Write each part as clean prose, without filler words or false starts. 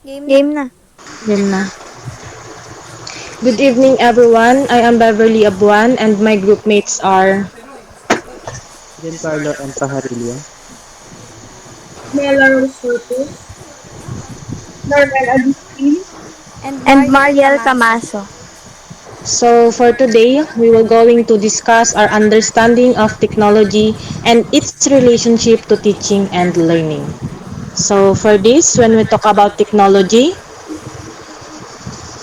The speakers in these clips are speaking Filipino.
Game na. Game na. Game na. Good evening, everyone. I am Beverly Abuan, and my group mates are Giancarlo and Pajarillo. Mela Rose Corpus, Norman Agustin, And And Mariel Mariel Camaso. Camaso. So for today, we will going to discuss our understanding of technology and its relationship to teaching and learning. So for this, when we talk about technology,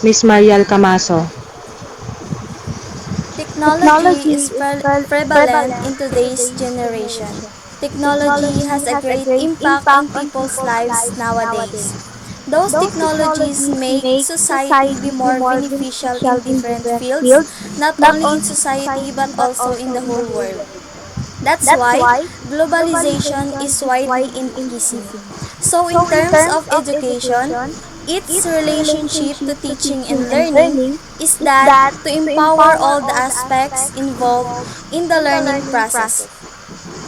Miss Mariel Camaso. Technology is prevalent Prevalent in in today's today's generation. generation. Technology Technology has a has a great great impact on impact on people's people's lives lives nowadays. nowadays. Those Those technologies technologies make make society be society be more more beneficial beneficial in in different different fields, fields, not not only in only in society but society but also in also the in the whole whole world. world. That's That's why why globalization globalization is is widely widely increasing. increasing. So, in So in terms terms of of education, education, its its relationship to relationship to teaching teaching and and learning learning is is that that to to empower empower all the all the aspects aspects involved involved in the in the learning learning process. process.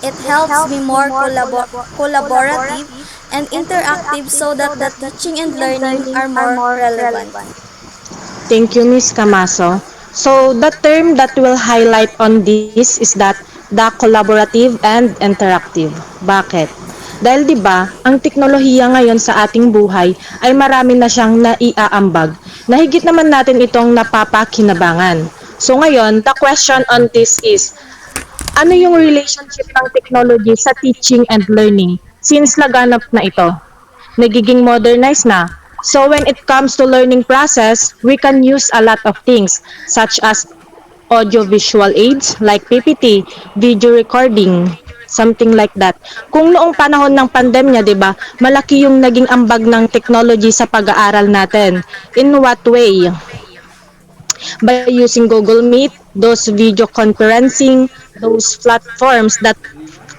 It It helps be helps be more more collaborative collaborative and and interactive interactive so so that the that the teaching and teaching and learning learning are are more more relevant. relevant. Thank you, Miss Camaso. So the term that will highlight on this is that the collaborative and interactive. Bakit? Dahil 'di ba, ang teknolohiya ngayon sa ating buhay ay marami na siyang naiaambag. Nahigit naman natin itong napapakinabangan. So ngayon, the question on this is, ano yung relationship ng technology sa teaching and learning since laganap na ito? Nagiging modernized na. So when it comes to learning process, we can use a lot of things such as audiovisual aids like PPT, video recording, something like that. Kung noong panahon ng pandemya, 'di ba, malaki yung naging ambag ng technology sa pag-aaral natin. In what way? By using Google Meet, those video conferencing, those platforms that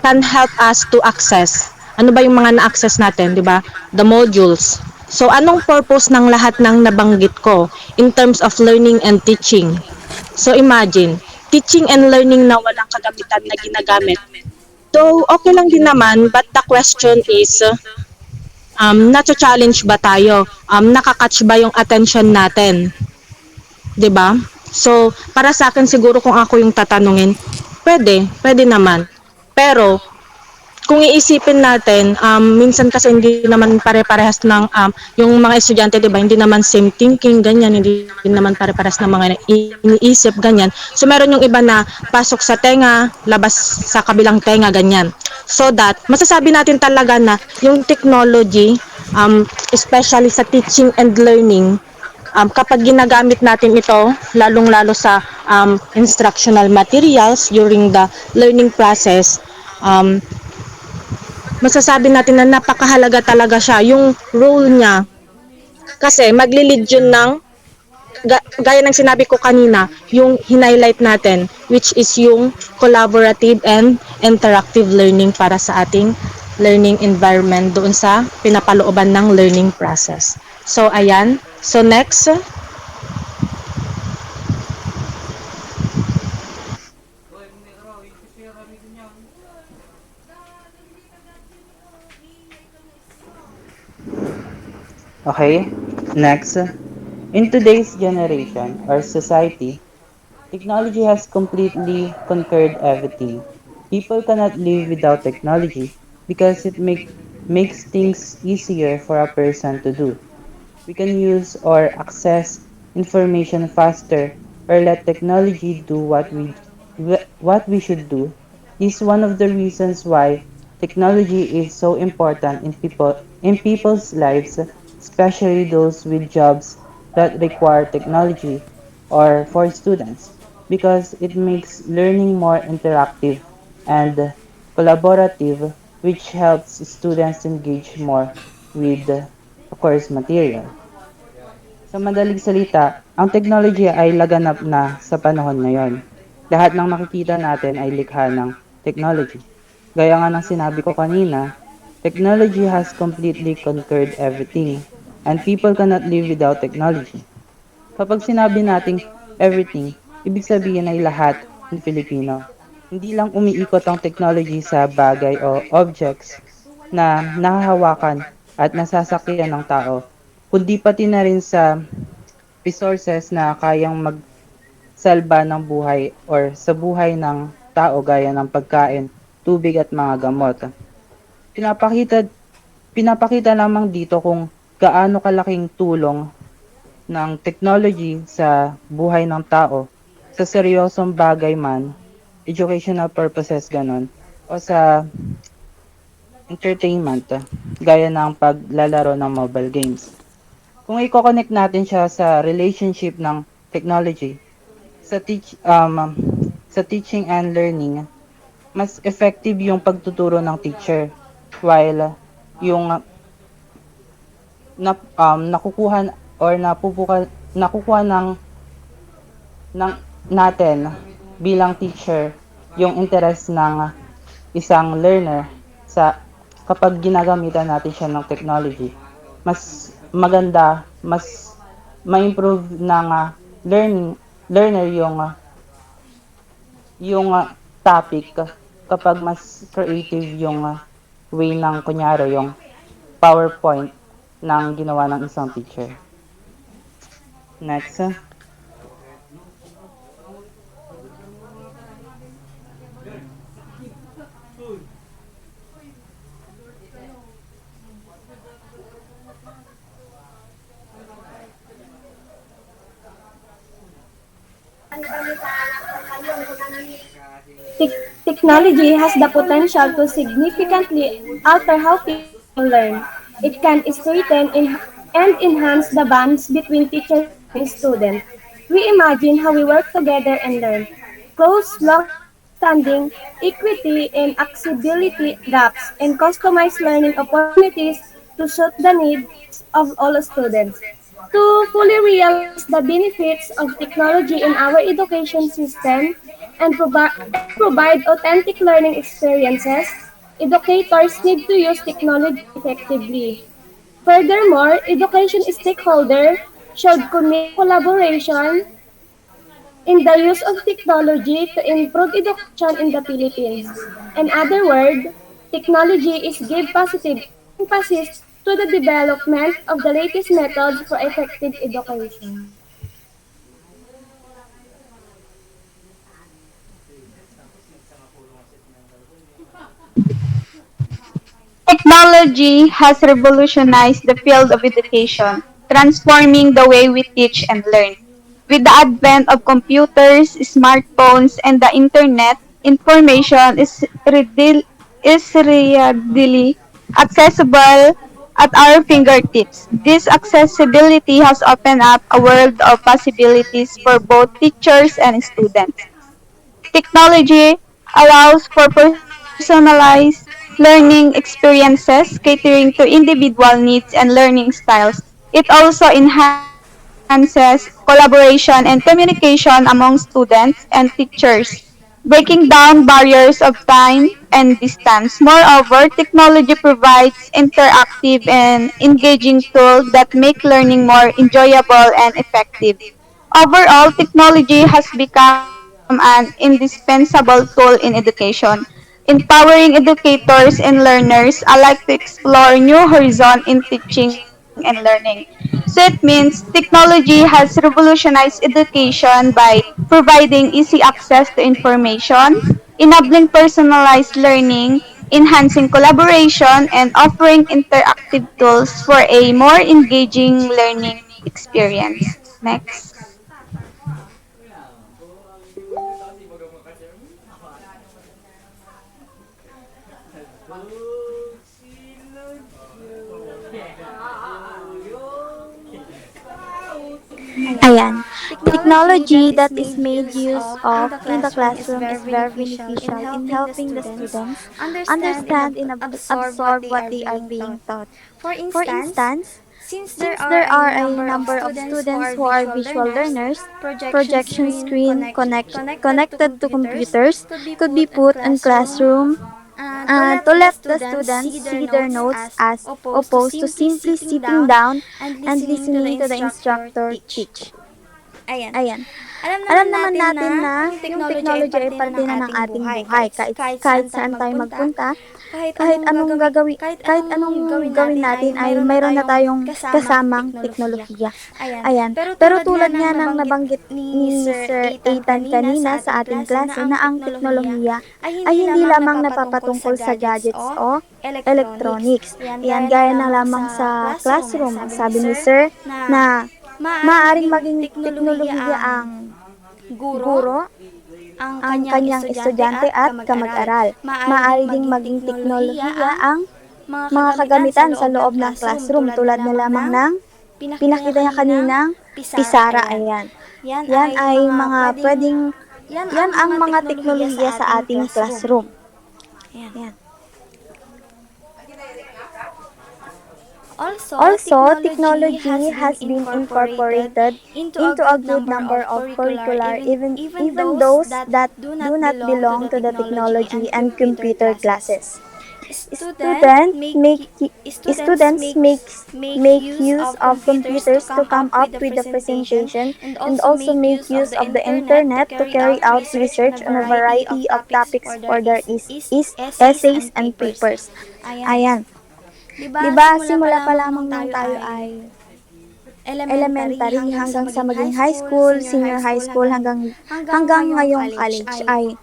can help us to access. Ano ba yung mga na-access natin, di ba? The modules. So, anong purpose ng lahat ng nabanggit ko in terms of learning and teaching? So, imagine, teaching and learning na walang kagamitan na ginagamit. So, okay lang din naman, but the question is, nacho-challenge ba tayo? Nakakatch ba yung attention natin? 'Di ba? So, para sa akin siguro kung ako yung tatanungin, pwede naman. Pero kung iisipin natin, minsan kasi hindi naman pare-parehas ng yung mga estudyante, 'di ba? Hindi naman same thinking, ganyan, hindi naman pare-parehas ng mga iniisip, ganyan. So meron yung iba na pasok sa tenga, labas sa kabilang tenga, ganyan. So that masasabi natin talaga na yung technology, especially sa teaching and learning, kapag ginagamit natin ito, lalong-lalo sa instructional materials during the learning process, um, masasabi natin na napakahalaga talaga siya. Yung role niya, kasi magli-lead yun ng, gaya ng sinabi ko kanina, yung hinighlight natin, which is yung collaborative and interactive learning para sa ating learning environment doon sa pinapalooban ng learning process. So, ayan. So, next. Okay, next. In today's generation or society, technology has completely conquered everything. People cannot live without technology because makes things easier for a person to do. We can use or access information faster or let technology do what we should do. This is one of the reasons why technology is so important in people's lives, especially those with jobs that require technology or for students because it makes learning more interactive and collaborative, which helps students engage more with of course material. Sa madaling salita, ang technology ay laganap na sa panahon ngayon. Lahat ng makikita natin ay likha ng technology. Gaya nga ng sinabi ko kanina, technology has completely conquered everything and people cannot live without technology. Kapag sinabi nating everything, ibig sabihin ay lahat in Filipino. Hindi lang umiikot ang technology sa bagay o objects na nahahawakan at nasasakyan ng tao. kundi pati na rin sa resources na kayang magsalba ng buhay or sa buhay ng tao gaya ng pagkain, tubig at mga gamot. Pinapakita pinapakita lamang dito kung gaano kalaking tulong ng technology sa buhay ng tao sa seryosong bagay man, educational purposes ganon, o sa entertainment, gaya ng paglalaro ng mobile games. Kung i-connect natin siya sa relationship ng technology, sa sa teaching and learning, mas effective yung pagtuturo ng teacher while yung nakukuha or nakukuha ng natin bilang teacher yung interest ng isang learner sa kapag ginagamitan natin siya ng technology. Mas maganda, mas ma-improve ng learner yung topic kapag mas creative yung way ng kunyari yung PowerPoint ng ginawa ng isang teacher. Next. Technology has the potential to significantly alter how people learn. It can strengthen and enhance the bonds between teachers and students. We imagine how we work together and learn. Close long-standing equity and accessibility gaps and customize learning opportunities to suit the needs of all students. To fully realize the benefits of technology in our education system and provide authentic learning experiences, educators need to use technology effectively. Furthermore, education stakeholders should commit collaboration in the use of technology to improve education in the Philippines. In other words, technology is give positive emphasis to the development of the latest methods for effective education. Technology has revolutionized the field of education, transforming the way we teach and learn. With the advent of computers, smartphones, and the internet, information is readily accessible at our fingertips. This accessibility has opened up a world of possibilities for both teachers and students. Technology allows for personalized learning experiences catering to individual needs and learning styles. It also enhances collaboration and communication among students and teachers, breaking down barriers of time and distance. Moreover, technology provides interactive and engaging tools that make learning more enjoyable and effective. Overall, technology has become an indispensable tool in education, empowering educators and learners alike to explore new horizons in teaching and learning. So it means technology has revolutionized education by providing easy access to information, enabling personalized learning, enhancing collaboration, and offering interactive tools for a more engaging learning experience. Next. Ayan. Technology that is made use of in the classroom is very beneficial in helping the students understand and absorb what they are being taught. For instance, since there are a number of students who are visual learners, projection screen connected to computers could be put in classroom to let the students see their notes as opposed to simply sitting down and listening to the instructor teach. Ayan. Alam Alam naman naman natin natin na na yung technology ay parte na ng ating buhay. Kahit saan tayo magpunta, kahit anong gawin natin ay mayroon na tayong kasamang teknolohiya. Ayan. Pero tulad nga ng nabanggit ni Sir Ethan kanina sa ating klase na ang teknolohiya ay hindi lamang napapatungkol sa gadgets o electronics. Ayan, gaya na lamang sa classroom. Sabi ni Sir na maaaring maging teknolohiya ang guro, ang kanyang estudyante at kamag-aral. Maaari ding maging teknolohiya ang mga kagamitan sa loob ng classroom tulad na lamang ng pinakita niya kaninang pisara. Ayan. Yan ay mga yan ang mga teknolohiya sa ating classroom. Ayan. Also, technology has been incorporated into a good number of curricula, even those that do not belong to the technology and computer classes. Students make use of computers to come up with the presentation and also make use of the internet to carry out research on a variety of topics for their essays and papers. Ayan. Diba, simula pa lamang nung tayo ay elementary hanggang sa maging high school, senior high school, hanggang ngayong college ay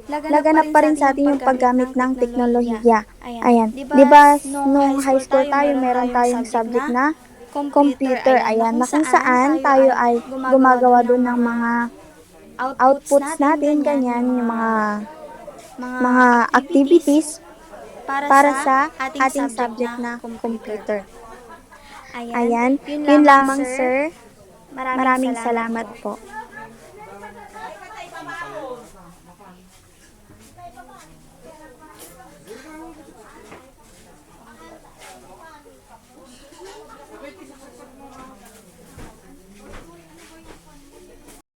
laganap pa rin sa atin yung paggamit ng teknolohiya. Ayan. Diba, nung high school tayo, meron tayong subject na computer. Ayan, na kung saan tayo ay gumagawa doon ng mga outputs natin, ganyan, yung mga activities para sa ating subject na computer. Ayan, yun lamang sir. Maraming salamat po.